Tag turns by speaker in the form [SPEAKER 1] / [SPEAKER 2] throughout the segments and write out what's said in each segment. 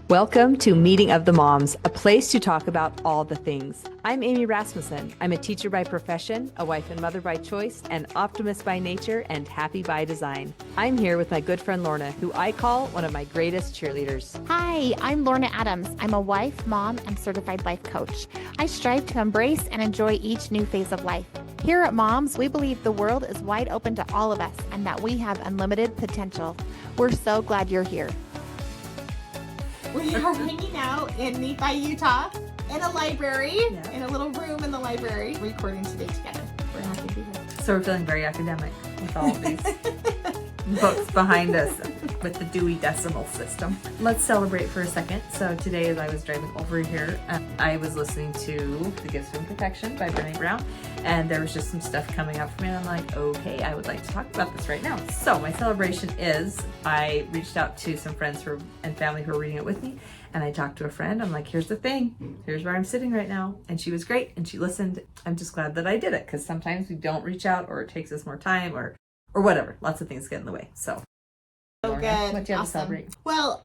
[SPEAKER 1] Welcome to Meeting of the Moms, a place to talk about all the things. I'm Amy Rasmussen. I'm a teacher by profession, a wife and mother by choice, an optimist by nature, and happy by design. I'm here with my good friend Lorna, who I call one of my greatest cheerleaders.
[SPEAKER 2] Hi, I'm Lorna Adams. I'm a wife, mom, and certified life coach. I strive to embrace and enjoy each new phase of life. Here at Moms, we believe the world is wide open to all of us and that we have unlimited potential. We're so glad you're here.
[SPEAKER 3] We are hanging out in Nephi, Utah, in a library, in a little room in the library, recording today together. We're happy to be here.
[SPEAKER 1] So we're feeling very academic with all of these books behind us with the Dewey Decimal System. Let's celebrate for a second. So today as I was driving over here, I was listening to The Gifts from Protection by Brene Brown, and there was just some stuff coming up for me, and I'm like, okay, I would like to talk about this right now. So my celebration is, I reached out to some friends and family who are reading it with me, and I talked to a friend. I'm like, here's the thing, here's where I'm sitting right now. And she was great, and she listened. I'm just glad that I did it, because sometimes we don't reach out, or it takes us more time, or whatever. Lots of things get in the way. So
[SPEAKER 3] Lorna,
[SPEAKER 2] good.
[SPEAKER 1] What do you have to celebrate?
[SPEAKER 3] Well,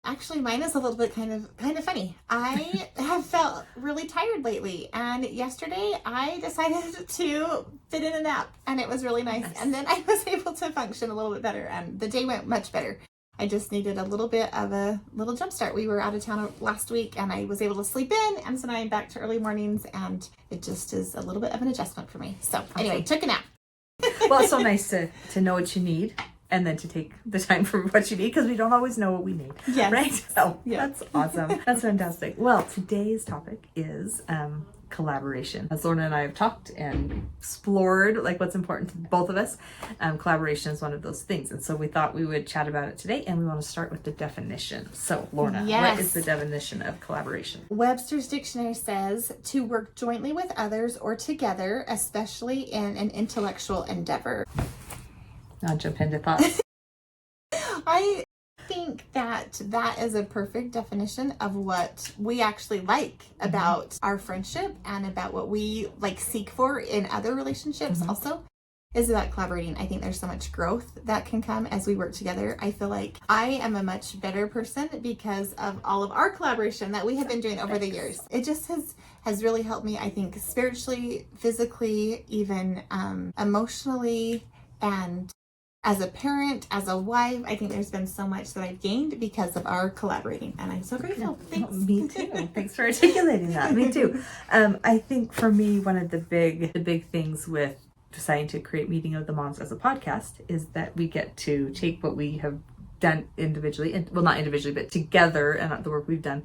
[SPEAKER 3] actually, mine is a little bit kind of funny. I have felt really tired lately, and yesterday I decided to fit in a nap, and it was really nice. And then I was able to function a little bit better, and the day went much better. I just needed a little bit of a little jump start. We were out of town last week, and I was able to sleep in, and so now I'm back to early mornings, and it just is a little bit of an adjustment for me. So anyway, took a nap.
[SPEAKER 1] Well, it's so nice to know what you need, and then to take the time for what you need, because we don't always know what we need.
[SPEAKER 3] Yes.
[SPEAKER 1] Right? So that's awesome. That's fantastic. Well, today's topic is collaboration. As Lorna and I have talked and explored like what's important to both of us, collaboration is one of those things. And so we thought we would chat about it today, and we want to start with the definition. So Lorna,
[SPEAKER 3] Yes.
[SPEAKER 1] What is the definition of collaboration?
[SPEAKER 3] Webster's dictionary says to work jointly with others or together, especially in an intellectual endeavor.
[SPEAKER 1] I'll jump into thoughts.
[SPEAKER 3] I think that is a perfect definition of what we actually like about our friendship and about what we like seek for in other relationships also is about collaborating. I think there's so much growth that can come as we work together. I feel like I am a much better person because of all of our collaboration that we have been doing over the years. It just has really helped me, I think, spiritually, physically, even emotionally, and as a parent, as a wife. I think there's been so much that I've gained because of our collaborating, and I'm so grateful. Thanks.
[SPEAKER 1] Me too. Thanks for articulating that. Me too. I think for me, one of the big things with deciding to create Meeting of the Moms as a podcast is that we get to take what we have done individually, and well, not individually, but together, and the work we've done,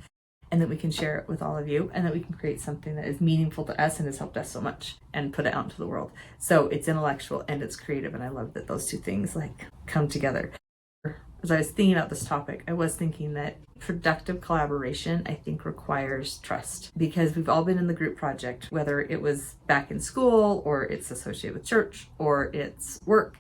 [SPEAKER 1] and that we can share it with all of you, and that we can create something that is meaningful to us and has helped us so much, and put it out into the world. So it's intellectual and it's creative, and I love that those two things like come together. As I was thinking about this topic, I was thinking that productive collaboration, I think, requires trust, because we've all been in the group project, whether it was back in school or it's associated with church or it's work.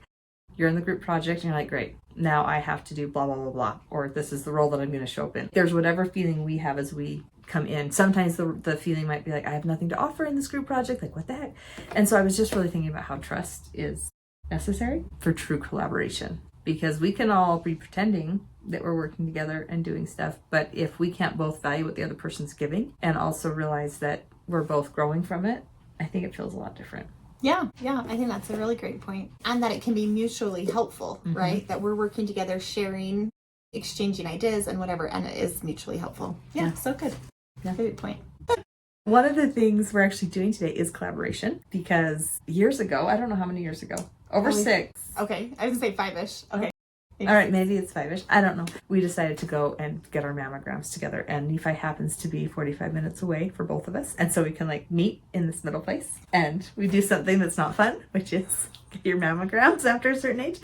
[SPEAKER 1] You're in the group project and you're like, great, now I have to do blah, blah, blah, blah, or this is the role that I'm going to show up in. There's whatever feeling we have as we come in. Sometimes the feeling might be like, I have nothing to offer in this group project, like what the heck? And so I was just really thinking about how trust is necessary for true collaboration, because we can all be pretending that we're working together and doing stuff, but if we can't both value what the other person's giving and also realize that we're both growing from it, I think it feels a lot different.
[SPEAKER 3] Yeah, I think that's a really great point. And that it can be mutually helpful, right? That we're working together, sharing, exchanging ideas and whatever, and it is mutually helpful. Yeah. So good.
[SPEAKER 1] Yeah.
[SPEAKER 3] Good point.
[SPEAKER 1] One of the things we're actually doing today is collaboration, because years ago, I don't know how many years ago, over 6.
[SPEAKER 3] Okay, I was gonna say 5-ish. Okay.
[SPEAKER 1] All right, maybe it's 5-ish. I don't know. We decided to go and get our mammograms together, and Nephi happens to be 45 minutes away for both of us, and so we can like meet in this middle place, and we do something that's not fun, which is get your mammograms after a certain age,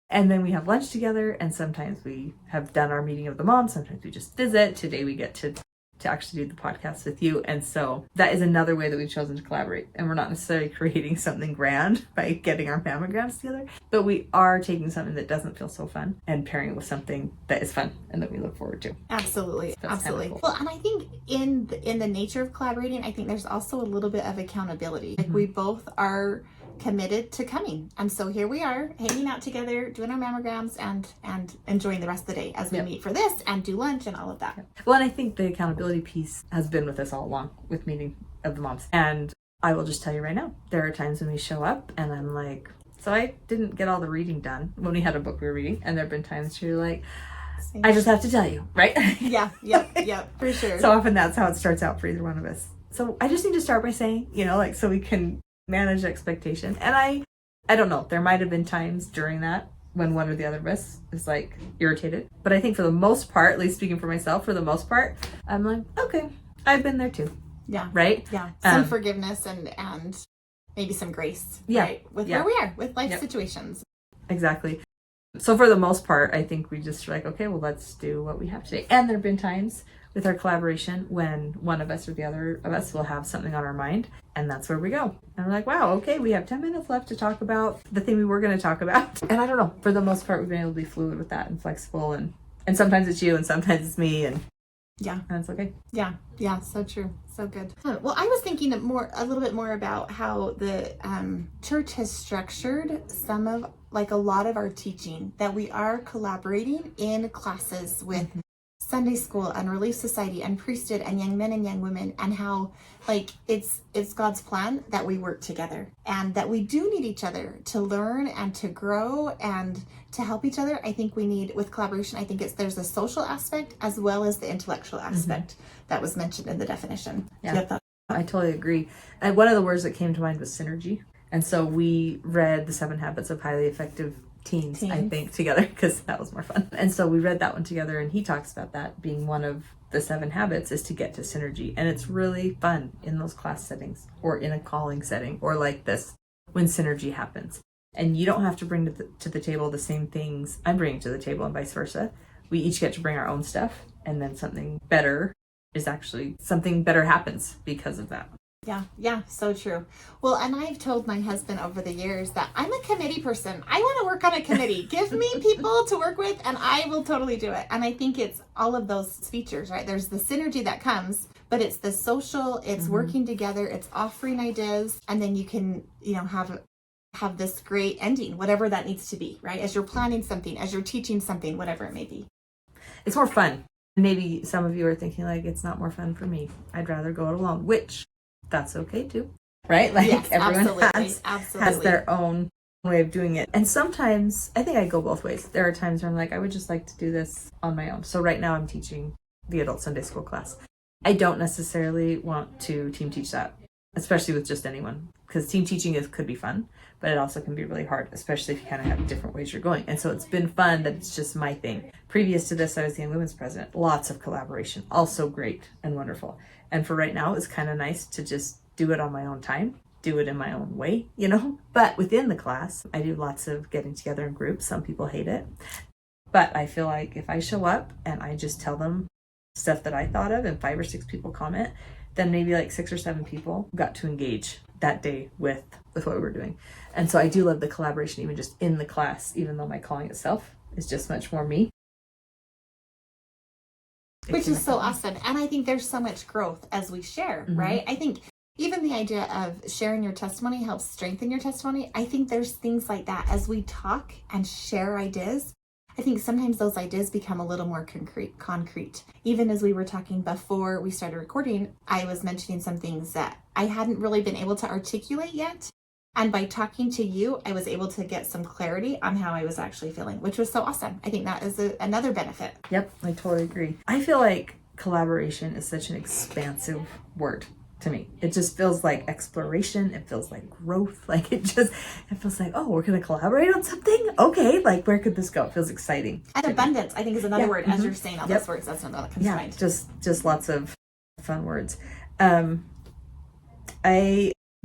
[SPEAKER 1] and then we have lunch together, and sometimes we have done our Meeting of the Moms, sometimes we just visit. Today we get to actually do the podcast with you, and so that is another way that we've chosen to collaborate. And we're not necessarily creating something grand by getting our mammograms together, but we are taking something that doesn't feel so fun and pairing it with something that is fun and that we look forward to.
[SPEAKER 3] Absolutely.
[SPEAKER 1] That's
[SPEAKER 3] Absolutely.
[SPEAKER 1] Cool.
[SPEAKER 3] Well, and I think in the nature of collaborating, I think there's also a little bit of accountability. Like we both are committed to coming. And so here we are, hanging out together, doing our mammograms and enjoying the rest of the day as we meet for this and do lunch and all of that.
[SPEAKER 1] Well, and I think the accountability piece has been with us all along with meeting of the moms. And I will just tell you right now, there are times when we show up and I'm like, so I didn't get all the reading done when we had a book we were reading. And there have been times you're like, I just have to tell you, right?
[SPEAKER 3] Yeah, for sure.
[SPEAKER 1] So often that's how it starts out for either one of us. So I just need to start by saying, like, so we can manage expectation. And I don't know, there might have been times during that when one or the other of us is like irritated. But I think for the most part, at least speaking for myself, for the most part, I'm like, okay, I've been there too.
[SPEAKER 3] Yeah.
[SPEAKER 1] Right?
[SPEAKER 3] Yeah. Some forgiveness and maybe some grace. Right? With where we are, with life situations.
[SPEAKER 1] Exactly. So for the most part, I think we just like, okay, well, let's do what we have today. And there have been times with our collaboration when one of us or the other of us will have something on our mind, and that's where we go. And we're like, wow, okay, we have 10 minutes left to talk about the thing we were going to talk about. And I don't know, for the most part, we've been able to be fluid with that and flexible, and sometimes it's you and sometimes it's me, and it's okay.
[SPEAKER 3] Yeah, so true. So good. Well, I was thinking a little bit more about how the church has structured a lot of our teaching, that we are collaborating in classes with Sunday school and Relief Society and priesthood and young men and young women, and how it's God's plan that we work together and that we do need each other to learn and to grow and to help each other. I think we need, with collaboration, I think there's a social aspect as well as the intellectual aspect that was mentioned in the definition.
[SPEAKER 1] Yeah, I totally agree. And one of the words that came to mind was synergy. And so we read The 7 Habits of Highly Effective Teens, I think, together, because that was more fun. And so we read that one together, and he talks about that being one of the 7 habits is to get to synergy. And it's really fun in those class settings or in a calling setting or like this when synergy happens. And you don't have to bring to the table the same things I'm bringing to the table and vice versa. We each get to bring our own stuff, and then something better happens because of that.
[SPEAKER 3] Yeah, so true. Well, and I've told my husband over the years that I'm a committee person. I want to work on a committee. Give me people to work with and I will totally do it. And I think it's all of those features, right? There's the synergy that comes, but it's the social, it's working together, it's offering ideas, and then you can, have this great ending, whatever that needs to be, right? As you're planning something, as you're teaching something, whatever it may be.
[SPEAKER 1] It's more fun. Maybe some of you are thinking like, it's not more fun for me. I'd rather go it alone, which that's okay too, right? Like
[SPEAKER 3] yes,
[SPEAKER 1] everyone
[SPEAKER 3] absolutely.
[SPEAKER 1] has their own way of doing it. And sometimes I think I go both ways. There are times where I'm like, I would just like to do this on my own. So right now I'm teaching the adult Sunday school class. I don't necessarily want to team teach that, especially with just anyone, because team teaching could be fun, but it also can be really hard, especially if you kind of have different ways you're going. And so it's been fun that it's just my thing. Previous to this, I was the Young Women's President. Lots of collaboration, also great and wonderful. And for right now, it's kind of nice to just do it on my own time, do it in my own way, But within the class, I do lots of getting together in groups. Some people hate it. But I feel like if I show up and I just tell them stuff that I thought of and 5 or 6 people comment, then maybe like 6 or 7 people got to engage that day with what we were doing. And so I do love the collaboration, even just in the class, even though my calling itself is just much more me.
[SPEAKER 3] Which is so awesome. And I think there's so much growth as we share, right? I think even the idea of sharing your testimony helps strengthen your testimony. I think there's things like that as we talk and share ideas. I think sometimes those ideas become a little more concrete. Even as we were talking before we started recording, I was mentioning some things that I hadn't really been able to articulate yet. And by talking to you, I was able to get some clarity on how I was actually feeling, which was so awesome. I think that is another benefit.
[SPEAKER 1] Yep, I totally agree. I feel like collaboration is such an expansive word to me. It just feels like exploration. It feels like growth. Like it feels like, oh, we're going to collaborate on something? Okay, like where could this go? It feels exciting.
[SPEAKER 3] And abundance, I think, is another word. As you're saying all those words, that's another that comes to mind.
[SPEAKER 1] Just lots of fun words.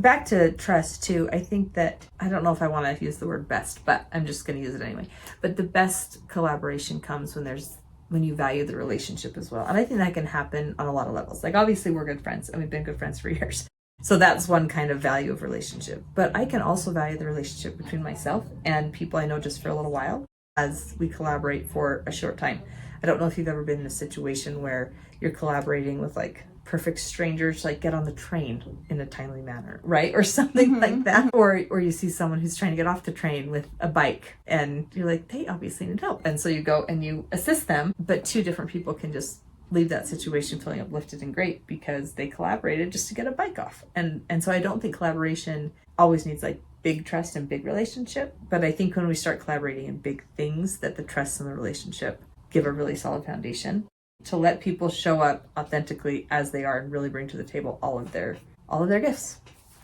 [SPEAKER 1] Back to trust too, I think that, I don't know if I want to use the word best, but I'm just going to use it anyway. But the best collaboration comes when you value the relationship as well. And I think that can happen on a lot of levels. Like obviously we're good friends and we've been good friends for years. So that's one kind of value of relationship. But I can also value the relationship between myself and people I know just for a little while as we collaborate for a short time. I don't know if you've ever been in a situation where you're collaborating with like perfect strangers like get on the train in a timely manner, right? Or something like that. Or you see someone who's trying to get off the train with a bike and you're like, they obviously need help. And so you go and you assist them, but two different people can just leave that situation feeling uplifted and great because they collaborated just to get a bike off. And so I don't think collaboration always needs like big trust and big relationship, but I think when we start collaborating in big things, that the trust and the relationship give a really solid foundation to let people show up authentically as they are and really bring to the table all of their gifts.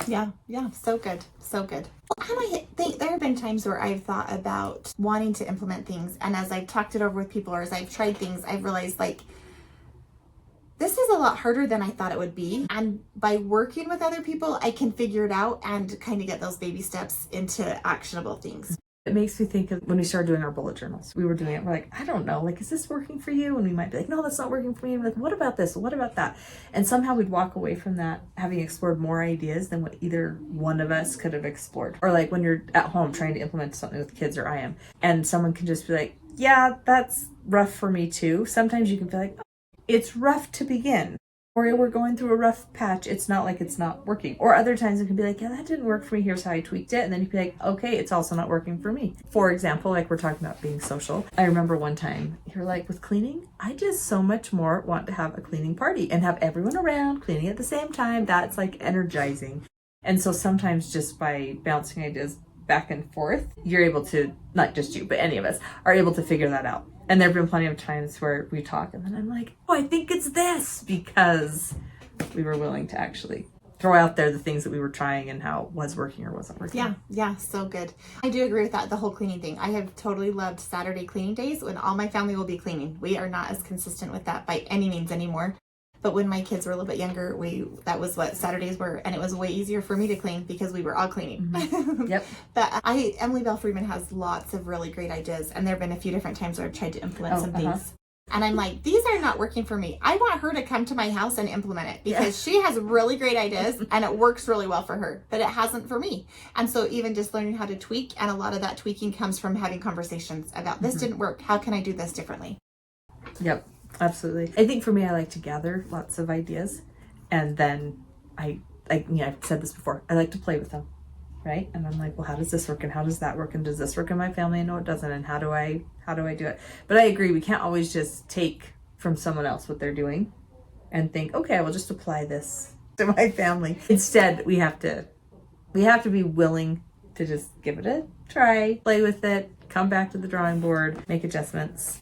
[SPEAKER 3] Yeah, so good, so good. And I think there have been times where I've thought about wanting to implement things, and as I've talked it over with people or as I've tried things, I've realized like this is a lot harder than I thought it would be. And by working with other people, I can figure it out and kind of get those baby steps into actionable things.
[SPEAKER 1] It makes me think of when we started doing our bullet journals. We were doing it, we're like, I don't know, like, is this working for you? And we might be like, no, that's not working for me. And we're like, what about this? What about that? And somehow we'd walk away from that having explored more ideas than what either one of us could have explored. Or like when you're at home trying to implement something with kids, or I am, and someone can just be like, yeah, that's rough for me too. Sometimes you can feel like, oh, it's rough to begin. Or we're going through a rough patch. It's not like it's not working. Or other times it can be like, yeah, that didn't work for me. Here's how I tweaked it. And then you'd be like, okay, it's also not working for me. For example, like we're talking about being social. I remember one time you're like, with cleaning, I just so much more want to have a cleaning party and have everyone around cleaning at the same time. That's like energizing. And so sometimes just by bouncing ideas back and forth, you're able to, not just you, but any of us are able to figure that out. And there have been plenty of times where we talk and then I'm like, oh, I think it's this, because we were willing to actually throw out there the things that we were trying and how it was working or wasn't working.
[SPEAKER 3] Yeah, so good. I do agree with that, the whole cleaning thing. I have totally loved Saturday cleaning days when all my family will be cleaning. We are not as consistent with that by any means anymore. But when my kids were a little bit younger, that was what Saturdays were, and it was way easier for me to clean because we were all cleaning.
[SPEAKER 1] Mm-hmm. Yep.
[SPEAKER 3] But Emily Bell Freeman has lots of really great ideas, and there have been a few different times where I've tried to implement some things. And I'm like, these are not working for me. I want her to come to my house and implement it because she has really great ideas and it works really well for her, but it hasn't for me. And so even just learning how to tweak, and a lot of that tweaking comes from having conversations about this didn't work. How can I do this differently?
[SPEAKER 1] Yep. Absolutely. I think for me, I like to gather lots of ideas, and then I've said this before, I like to play with them, right? And I'm like, well, how does this work, and how does that work, and does this work in my family? And no, it doesn't. And how do I do it? But I agree, we can't always just take from someone else what they're doing and think, okay, I will just apply this to my family. Instead, we have to be willing to just give it a try, play with it, come back to the drawing board, make adjustments.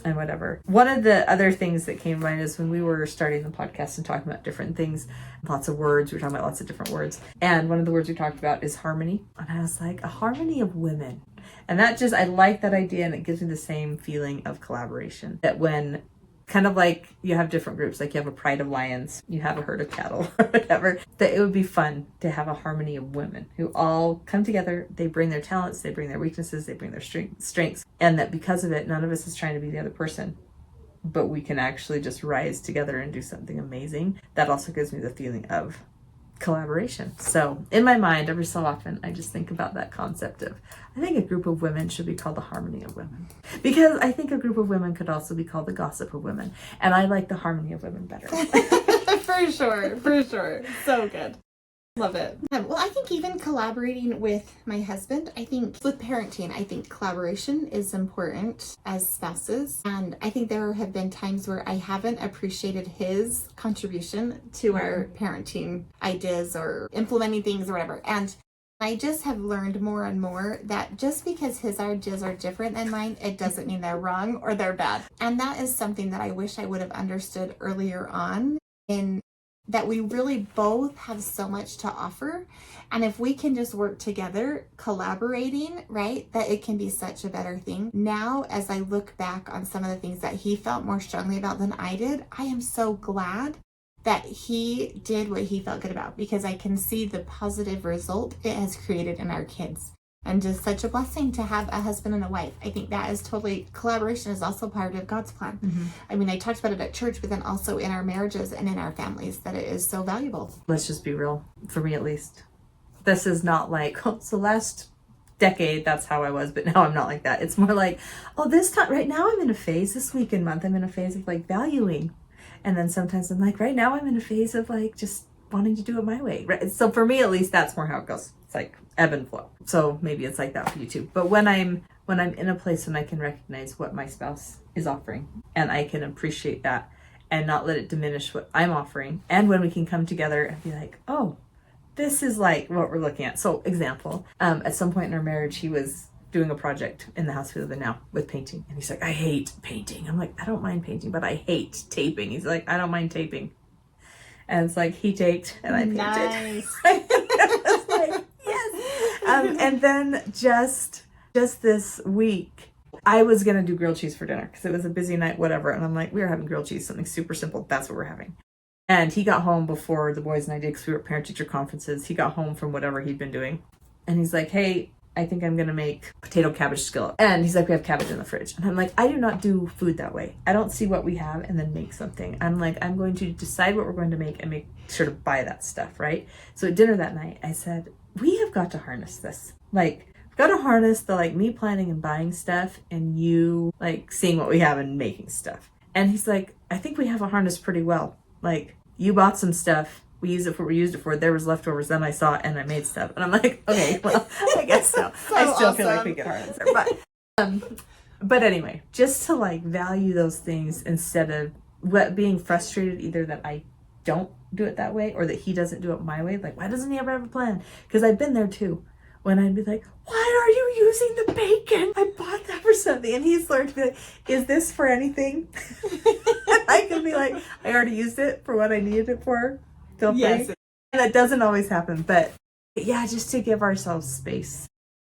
[SPEAKER 1] And whatever. One of the other things that came to mind is when we were starting the podcast and talking about different things, lots of words, we were talking about lots of different words. And one of the words we talked about is harmony. And I was like, a harmony of women. And that I like that idea, and it gives me the same feeling of collaboration. That when, kind of like you have different groups, like you have a pride of lions, you have a herd of cattle, or whatever, that it would be fun to have a harmony of women who all come together, they bring their talents, they bring their weaknesses, they bring their strengths, and that because of it, none of us is trying to be the other person, but we can actually just rise together and do something amazing. That also gives me the feeling of collaboration. So in my mind, every so often, I just think about that concept of, I think a group of women should be called the harmony of women, because I think a group of women could also be called the gossip of women, and I like the harmony of women better.
[SPEAKER 3] For sure. So good. Love it. Well, I think even collaborating with my husband, I think with parenting, I think collaboration is important as spouses. And I think there have been times where I haven't appreciated his contribution to our parenting ideas or implementing things or whatever. And I just have learned more and more that just because his ideas are different than mine, it doesn't mean they're wrong or they're bad. And that is something that I wish I would have understood earlier on, in that we really both have so much to offer. And if we can just work together, collaborating, right, that it can be such a better thing. Now, as I look back on some of the things that he felt more strongly about than I did, I am so glad that he did what he felt good about, because I can see the positive result it has created in our kids. And just such a blessing to have a husband and a wife. I think that is totally, collaboration is also part of God's plan. I mean, I talked about it at church, but then also in our marriages and in our families, that it is so valuable.
[SPEAKER 1] Let's just be real, for me at least. This is not like, oh, so last decade, that's how I was, but now I'm not like that. It's more like, oh, this time, right now I'm in a phase, this week and month, I'm in a phase of like valuing And then sometimes I'm like, right now I'm in a phase of like just wanting to do it my way. Right? So for me, at least, that's more how it goes. It's like ebb and flow. So maybe it's like that for you too. But when I'm in a place when I can recognize what my spouse is offering and I can appreciate that and not let it diminish what I'm offering, and when we can come together and be like, oh, this is like what we're looking at. So example, at some point in our marriage, he was doing a project in the house we live in now with painting. And he's like, I hate painting. I'm like, I don't mind painting, but I hate taping. He's like, I don't mind taping. And it's like, he taped and I painted.
[SPEAKER 3] Nice.
[SPEAKER 1] I was like, yes. And then just this week, I was going to do grilled cheese for dinner because it was a busy night, whatever. And I'm like, we were having grilled cheese, something super simple. That's what we're having. And he got home before the boys and I did because we were at parent-teacher conferences. He got home from whatever he'd been doing. And he's like, hey, I think I'm going to make potato cabbage skillet. And he's like, we have cabbage in the fridge. And I'm like, I do not do food that way. I don't see what we have and then make something. I'm like, I'm going to decide what we're going to make and make sure to buy that stuff, right? So at dinner that night, I said, we have got to harness this. Like, we've got to harness the like me planning and buying stuff and you like seeing what we have and making stuff. And he's like, I think we have a harness pretty well. Like, you bought some stuff. We used it for what we used it for. There was leftovers. Then I saw it and I made stuff. And I'm like, okay, well, I guess so. I still feel like we could harness it. But anyway, just to like value those things instead of being frustrated either that I don't do it that way or that he doesn't do it my way. Like, why doesn't he ever have a plan? Because I've been there too. When I'd be like, why are you using the bacon? I bought that for something. And he's learned to be like, is this for anything? And I can be like, I already used it for what I needed it for. Don't
[SPEAKER 3] Yes.
[SPEAKER 1] and that doesn't always happen. But yeah, just to give ourselves space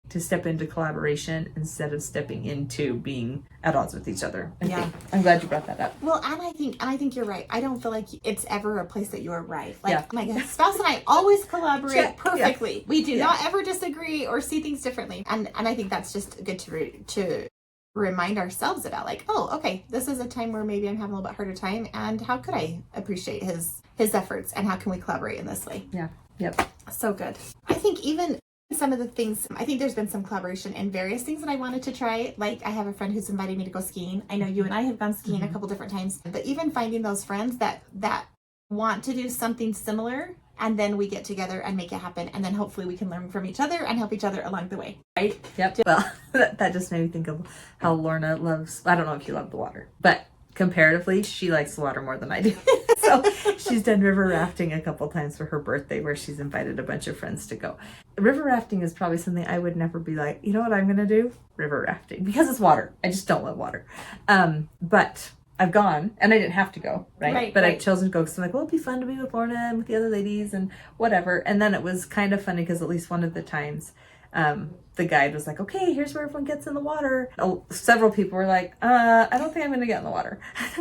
[SPEAKER 1] to step into collaboration instead of stepping into being at odds with each other.
[SPEAKER 3] Yeah.
[SPEAKER 1] I'm glad you brought that up.
[SPEAKER 3] Well, and I think you're right. I don't feel like it's ever a place that you're right. Like,
[SPEAKER 1] Yeah.
[SPEAKER 3] my spouse and I always collaborate
[SPEAKER 1] Check.
[SPEAKER 3] perfectly.
[SPEAKER 1] Yeah.
[SPEAKER 3] We do
[SPEAKER 1] Yeah.
[SPEAKER 3] not ever disagree or see things differently. And I think that's just good to remind ourselves about. Like, oh, okay, this is a time where maybe I'm having a little bit harder time, and how could I appreciate his efforts, and how can we collaborate in this way?
[SPEAKER 1] Yeah. Yep.
[SPEAKER 3] So good. I think even some of the things, I think there's been some collaboration in various things that I wanted to try. Like, I have a friend who's invited me to go skiing. I know you and I have gone skiing a couple different times, but even finding those friends that want to do something similar, and then we get together and make it happen, and then hopefully we can learn from each other and help each other along the way, right?
[SPEAKER 1] Yep. Well, that just made me think of how Lorna loves, I don't know if you love the water, but comparatively, she likes the water more than I do. So she's done river rafting a couple times for her birthday where she's invited a bunch of friends to go. River rafting is probably something I would never be like, you know what I'm going to do? River rafting. Because it's water. I just don't love water. But I've gone, and I didn't have to go, right? But I've chosen to go because I'm like, well, it'd be fun to be with Lorna and with the other ladies and whatever. And then it was kind of funny because at least one of the times, the guide was like, okay, here's where everyone gets in the water. Several people were like, I don't think I'm going to get in the water.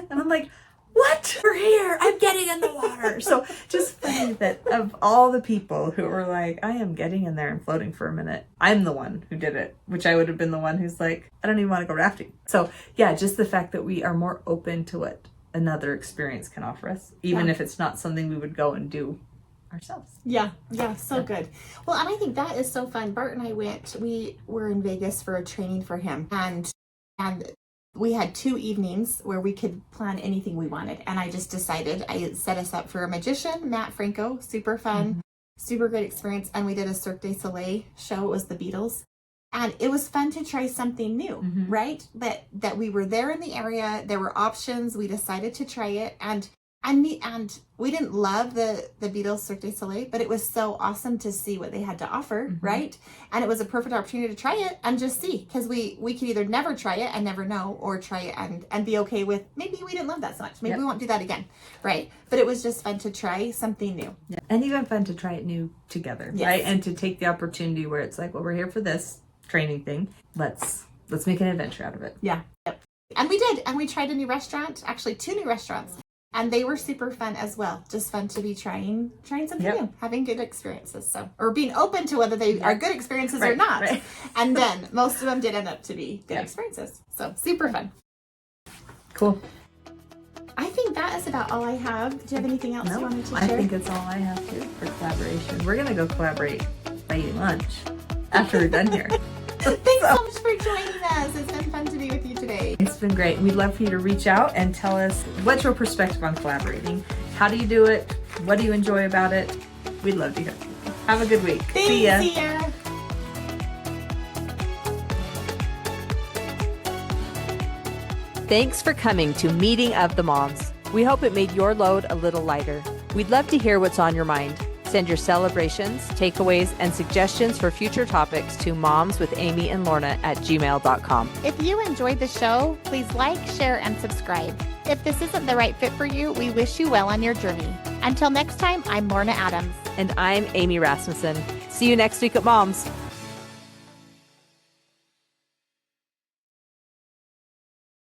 [SPEAKER 1] And I'm like, what? We're here. I'm getting in the water. So just funny that of all the people who were like, I am getting in there and floating for a minute, I'm the one who did it, which I would have been the one who's like, I don't even want to go rafting. So yeah, just the fact that we are more open to what another experience can offer us, even if it's not something we would go and do ourselves.
[SPEAKER 3] Yeah, so good. Well, and I think that is so fun. Bart and I we were in Vegas for a training for him, and we had 2 evenings where we could plan anything we wanted. And I just decided, I set us up for a magician, Matt Franco, super fun, super great experience. And we did a Cirque du Soleil show. It was the Beatles. And it was fun to try something new, right? That we were there in the area. There were options. We decided to try it. And we didn't love the Beatles Cirque du Soleil, but it was so awesome to see what they had to offer, right? And it was a perfect opportunity to try it and just see, because we could either never try it and never know, or try it and be okay with, maybe we didn't love that so much. Maybe we won't do that again, right? But it was just fun to try something new.
[SPEAKER 1] Yeah. And even fun to try it new together, right? And to take the opportunity where it's like, well, we're here for this training thing. Let's make an adventure out of it.
[SPEAKER 3] Yeah. Yep. And we did. And we tried a new restaurant, actually 2 new restaurants. And they were super fun as well. Just fun to be trying something new, having good experiences. So, or being open to whether they are good experiences or not. Right. And then most of them did end up to be good experiences. So super fun.
[SPEAKER 1] Cool.
[SPEAKER 3] I think that is about all I have. Do you have anything else you wanted to share?
[SPEAKER 1] I think it's all I have too for collaboration. We're going to go collaborate by eating lunch after we're done here.
[SPEAKER 3] Thanks so much for joining us. It's been fun to be with you today.
[SPEAKER 1] Thanks it's been great. We'd love for you to reach out and tell us what's your perspective on collaborating. How do you do it? What do you enjoy about it? We'd love to hear from you. Have a good week.
[SPEAKER 3] Thanks,
[SPEAKER 1] See ya.
[SPEAKER 3] See ya.
[SPEAKER 4] Thanks for coming to Meeting of the Moms. We hope it made your load a little lighter. We'd love to hear what's on your mind. Send your celebrations, takeaways, and suggestions for future topics to momswithamyandlorna@gmail.com.
[SPEAKER 2] If you enjoyed the show, please like, share, and subscribe. If this isn't the right fit for you, we wish you well on your journey. Until next time, I'm Lorna Adams.
[SPEAKER 4] And I'm Amy Rasmussen. See you next week at Moms.